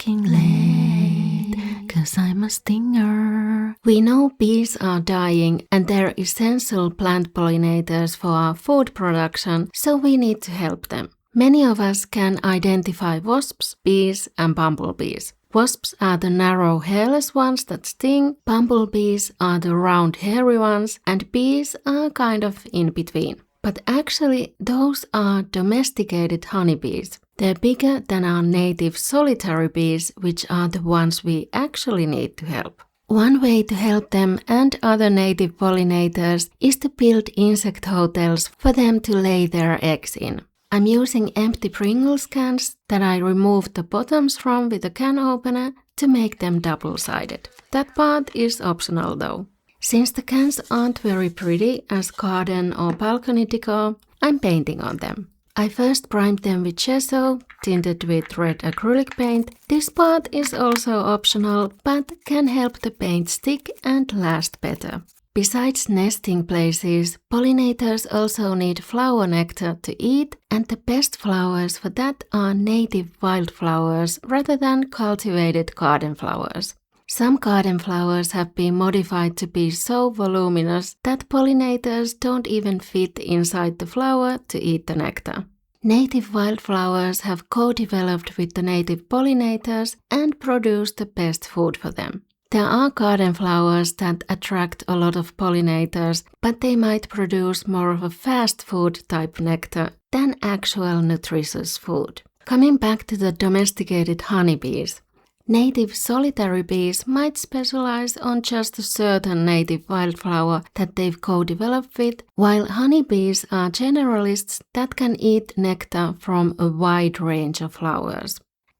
working late, 'cause I'm a stinger. We know bees are dying and they're essential plant pollinators for our food production, so we need to help them. Many of us can identify wasps, bees and bumblebees. Wasps are the narrow, hairless ones that sting, bumblebees are the round, hairy ones, and bees are kind of in between. But actually, those are domesticated honeybees. They're bigger than our native solitary bees, which are the ones we actually need to help. One way to help them and other native pollinators is to build insect hotels for them to lay their eggs in. I'm using empty Pringles cans that I removed the bottoms from with a can opener to make them double-sided. That part is optional though. Since the cans aren't very pretty as garden or balcony decor, I'm painting on them. I first primed them with gesso, tinted with red acrylic paint. This part is also optional, but can help the paint stick and last better. Besides nesting places, pollinators also need flower nectar to eat, and the best flowers for that are native wildflowers rather than cultivated garden flowers. Some garden flowers have been modified to be so voluminous that pollinators don't even fit inside the flower to eat the nectar. Native wildflowers have co-developed with the native pollinators and produce the best food for them. There are garden flowers that attract a lot of pollinators, but they might produce more of a fast food type nectar than actual nutritious food. Coming back to the domesticated honeybees. Native solitary bees might specialize on just a certain native wildflower that they've co-developed with, while honeybees are generalists that can eat nectar from a wide range of flowers.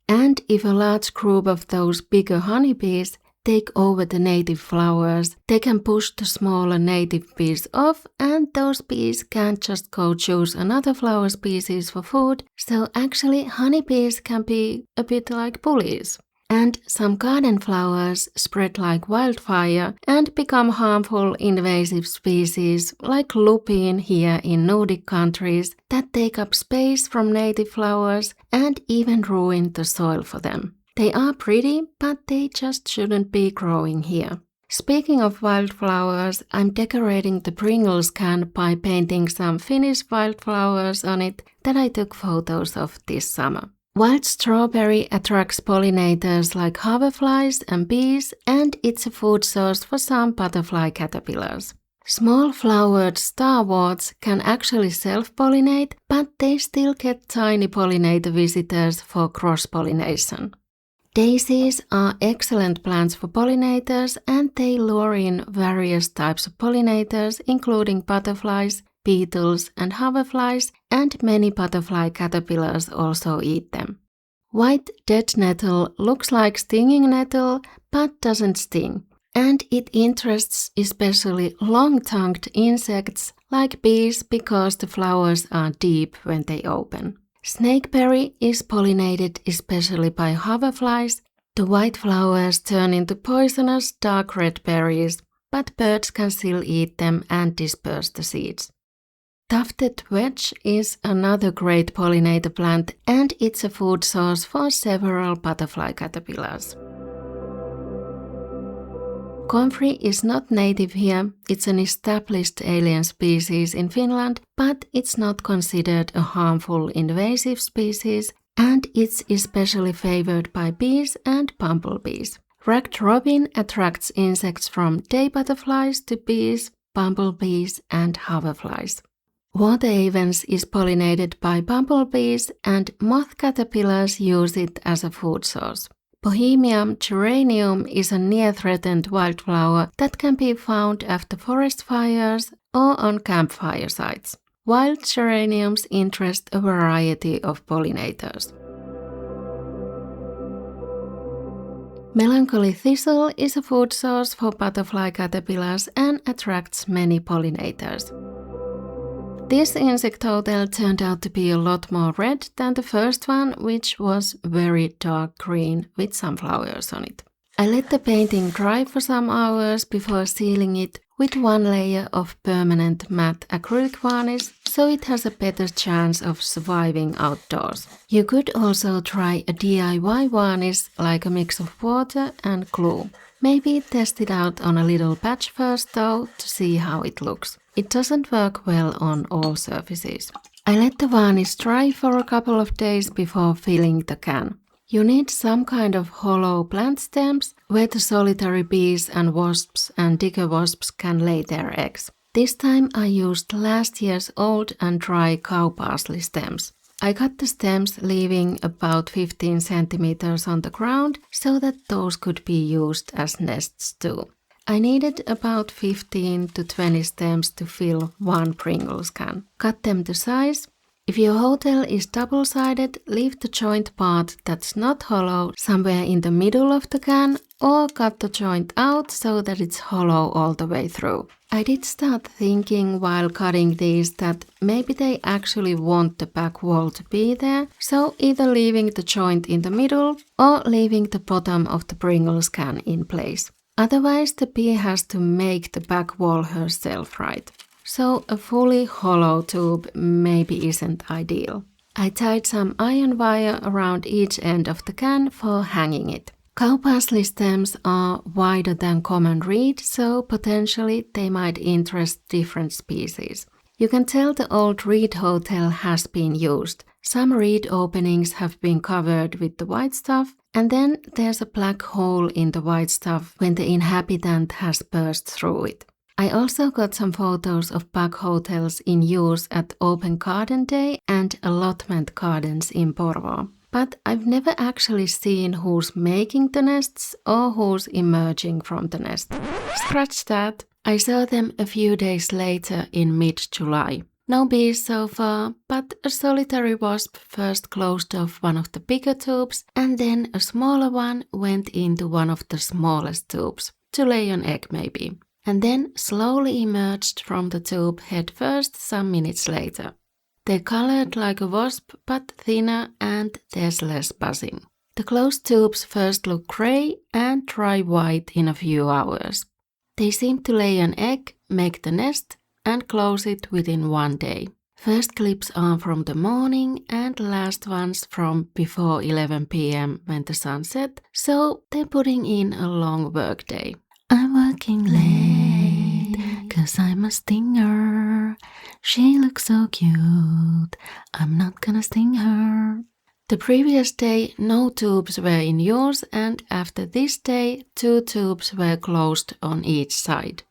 And if a large group of those bigger honeybees take over the native flowers, they can push the smaller native bees off, and those bees can't just go choose another flower species for food, so actually honeybees can be a bit like bullies. And some garden flowers spread like wildfire and become harmful invasive species like lupine here in Nordic countries that take up space from native flowers and even ruin the soil for them. They are pretty, but they just shouldn't be growing here. Speaking of wildflowers, I'm decorating the Pringles can by painting some Finnish wildflowers on it that I took photos of this summer. Wild strawberry attracts pollinators like hoverflies and bees, and it's a food source for some butterfly caterpillars. Small flowered starworts can actually self-pollinate, but they still get tiny pollinator visitors for cross-pollination. Daisies are excellent plants for pollinators, and they lure in various types of pollinators including butterflies, beetles and hoverflies, and many butterfly caterpillars also eat them. White dead nettle looks like stinging nettle but doesn't sting, and it interests especially long-tongued insects like bees because the flowers are deep when they open. Snakeberry is pollinated especially by hoverflies. The white flowers turn into poisonous dark red berries, but birds can still eat them and disperse the seeds. Tufted wedge is another great pollinator plant, and it's a food source for several butterfly caterpillars. Comfrey is not native here. It's an established alien species in Finland, but it's not considered a harmful invasive species, and it's especially favored by bees and bumblebees. Ragged robin attracts insects from day butterflies to bees, bumblebees and hoverflies. Water avens is pollinated by bumblebees, and moth caterpillars use it as a food source. Bohemian geranium is a near-threatened wildflower that can be found after forest fires or on campfire sites. Wild geraniums interest a variety of pollinators. Melancholy thistle is a food source for butterfly caterpillars and attracts many pollinators. This insect hotel turned out to be a lot more red than the first one, which was very dark green with some flowers on it. I let the painting dry for some hours before sealing it with 1 layer of permanent matte acrylic varnish, so it has a better chance of surviving outdoors. You could also try a DIY varnish like a mix of water and glue. Maybe test it out on a little batch first though to see how it looks. It doesn't work well on all surfaces. I let the varnish dry for a couple of days before filling the can. You need some kind of hollow plant stems where the solitary bees and wasps and digger wasps can lay their eggs. This time I used last year's old and dry cow parsley stems. I cut the stems leaving about 15 centimeters on the ground so that those could be used as nests too. I needed about 15 to 20 stems to fill 1 Pringles can. Cut them to size. If your hotel is double-sided, leave the joint part that's not hollow somewhere in the middle of the can or cut the joint out so that it's hollow all the way through. I did start thinking while cutting these that maybe they actually want the back wall to be there, so either leaving the joint in the middle or leaving the bottom of the Pringles can in place. Otherwise the bee has to make the back wall herself, right? So a fully hollow tube maybe isn't ideal. I tied some iron wire around each end of the can for hanging it. Cow parsley stems are wider than common reed, so potentially they might interest different species. You can tell the old reed hotel has been used. Some reed openings have been covered with the white stuff, and then there's a black hole in the white stuff when the inhabitant has burst through it. I also got some photos of bug hotels in use at Open Garden Day and allotment gardens in Porvoo. But I've never actually seen who's making the nests or who's emerging from the nest. Scratch that! I saw them a few days later in mid-July. No bees so far, but a solitary wasp first closed off one of the bigger tubes and then a smaller one went into one of the smallest tubes, to lay an egg maybe, and then slowly emerged from the tube head first some minutes later. They're colored like a wasp but thinner and there's less buzzing. The closed tubes first look grey and dry white in a few hours. They seem to lay an egg, make the nest and close it within 1 day. First clips are from the morning and last ones from before 11 p.m. when the sun set, so they're putting in a long work day. I'm working late, 'cause I'm a stinger. She looks so cute, I'm not gonna sting her. The previous day no tubes were in use and after this day 2 tubes were closed on each side.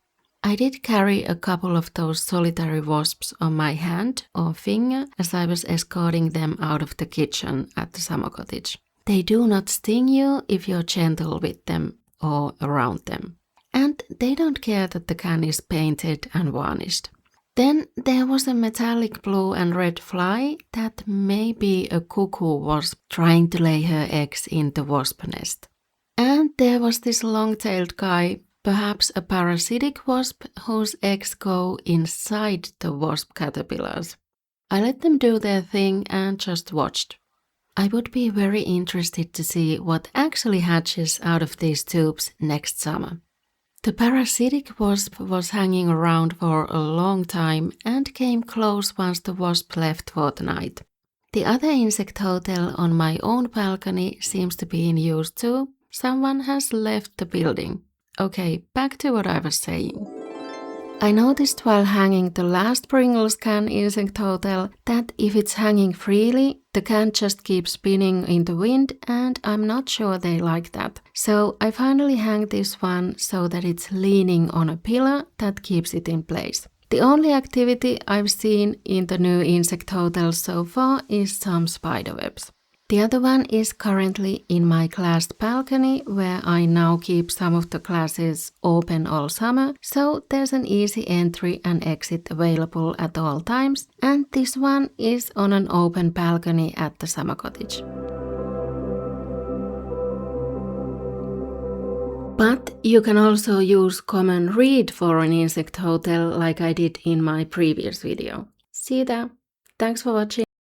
I did carry a couple of those solitary wasps on my hand or finger as I was escorting them out of the kitchen at the summer cottage. They do not sting you if you're gentle with them or around them. And they don't care that the can is painted and varnished. Then there was a metallic blue and red fly that may be a cuckoo wasp trying to lay her eggs in the wasp nest. And there was this long-tailed guy, perhaps a parasitic wasp whose eggs go inside the wasp caterpillars. I let them do their thing and just watched. I would be very interested to see what actually hatches out of these tubes next summer. The parasitic wasp was hanging around for a long time and came close once the wasp left for the night. The other insect hotel on my own balcony seems to be in use too. Someone has left the building. Okay, back to what I was saying. I noticed while hanging the last Pringles can insect hotel that if it's hanging freely, the can just keeps spinning in the wind and I'm not sure they like that. So I finally hang this one so that it's leaning on a pillar that keeps it in place. The only activity I've seen in the new insect hotel so far is some spiderwebs. The other one is currently in my glassed balcony where I now keep some of the glasses open all summer, so there's an easy entry and exit available at all times, and this one is on an open balcony at the summer cottage. But you can also use common reed for an insect hotel like I did in my previous video. See you there. Thanks for watching.